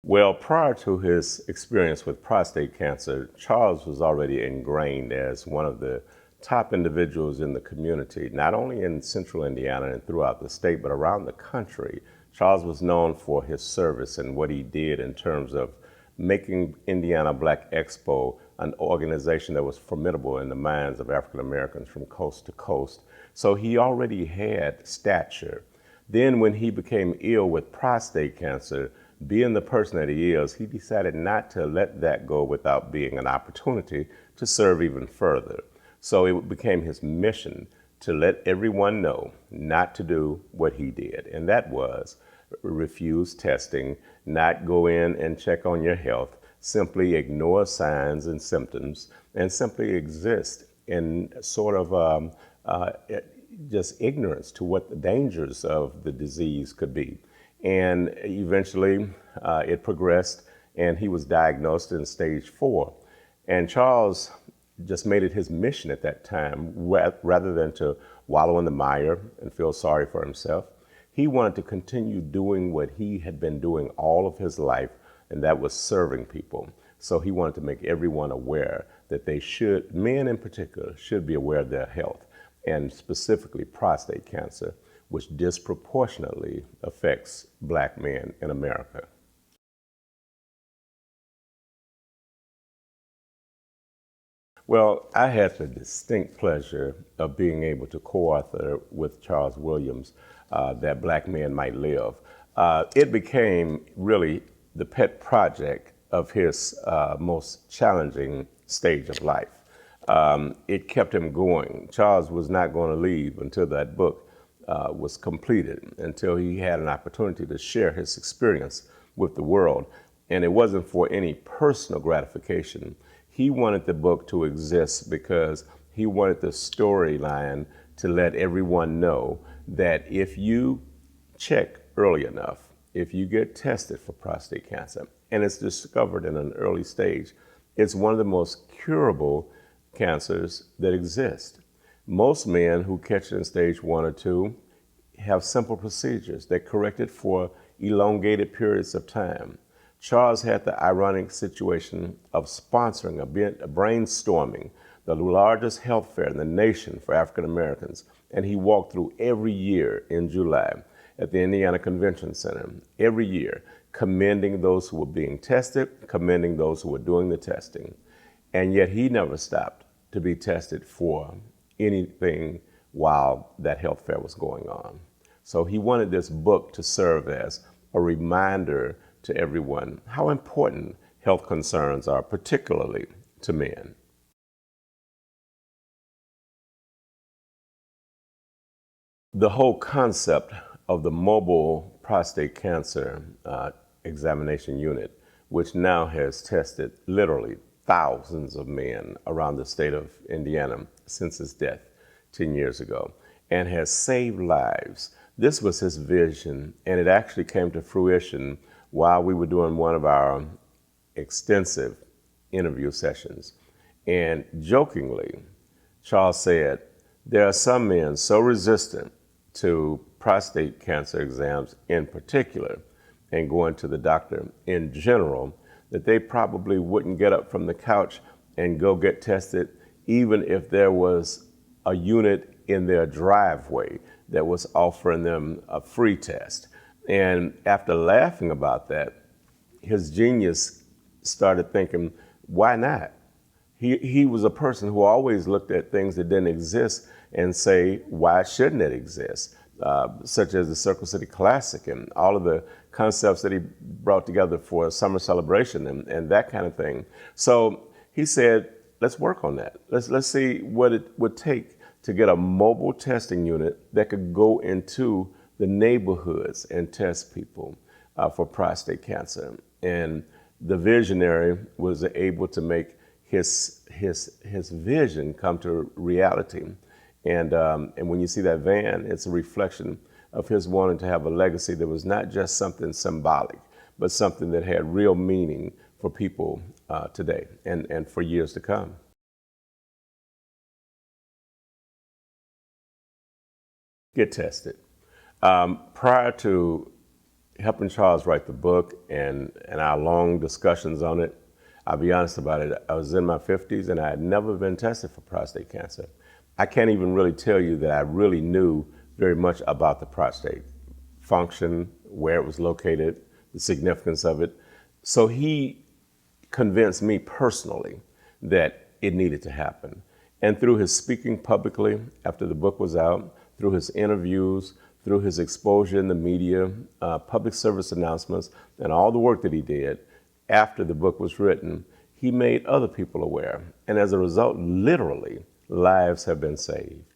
Well, prior to his experience with prostate cancer, Charles was already ingrained as one of the top individuals in the community, not only in central Indiana and throughout the state, but around the country. Charles was known for his service and what he did in terms of making Indiana Black Expo an organization that was formidable in the minds of African Americans from coast to coast. So he already had stature. Then when he became ill with prostate cancer, being the person that he is, he decided not to let that go without being an opportunity to serve even further. So it became his mission to let everyone know not to do what he did, and that was refuse testing, not go in and check on your health, simply ignore signs and symptoms, and simply exist in sort of just ignorance to what the dangers of the disease could be. And eventually it progressed and he was diagnosed in stage 4. And Charles just made it his mission at that time, rather than to wallow in the mire and feel sorry for himself. He wanted to continue doing what he had been doing all of his life, and that was serving people. So he wanted to make everyone aware that they should, men in particular, should be aware of their health, and specifically prostate cancer, which disproportionately affects Black men in America. Well, I had the distinct pleasure of being able to co-author with Charles Williams, That Black Men Might Live. It became really the pet project of his most challenging stage of life. It kept him going. Charles was not going to leave until that book was completed, until he had an opportunity to share his experience with the world. And it wasn't for any personal gratification. He wanted the book to exist because he wanted the storyline to let everyone know that if you check early enough, if you get tested for prostate cancer and it's discovered in an early stage, it's one of the most curable cancers that exist. Most men who catch it in stage 1 or 2 have simple procedures that correct it for elongated periods of time. Charles had the ironic situation of sponsoring a brainstorming, the largest health fair in the nation for African Americans, and he walked through every year in July at the Indiana Convention Center, every year, commending those who were being tested, commending those who were doing the testing. And yet he never stopped to be tested for anything while that health fair was going on. So he wanted this book to serve as a reminder to everyone how important health concerns are, particularly to men. The whole concept of the mobile prostate cancer examination unit, which now has tested literally thousands of men around the state of Indiana since his death 10 years ago, and has saved lives. This was his vision, and it actually came to fruition while we were doing one of our extensive interview sessions. And jokingly, Charles said, there are some men so resistant to prostate cancer exams in particular, and going to the doctor in general, that they probably wouldn't get up from the couch and go get tested, even if there was a unit in their driveway that was offering them a free test. And after laughing about that, his genius started thinking, why not? He was a person who always looked at things that didn't exist and say, why shouldn't it exist? Such as the Circle City Classic and all of the concepts that he brought together for a summer celebration and that kind of thing. So he said, let's work on that. Let's see what it would take to get a mobile testing unit that could go into the neighborhoods and test people for prostate cancer. And the visionary was able to make his vision come to reality. And when you see that van, it's a reflection of his wanting to have a legacy that was not just something symbolic, but something that had real meaning for people today and for years to come. Get tested. Prior to helping Charles write the book and our long discussions on it, I'll be honest about it, I was in my 50s and I had never been tested for prostate cancer. I can't even really tell you that I really knew very much about the prostate function, where it was located, the significance of it. So he convinced me personally that it needed to happen. And through his speaking publicly after the book was out, through his interviews, through his exposure in the media, public service announcements, and all the work that he did after the book was written, he made other people aware. And as a result, literally, lives have been saved.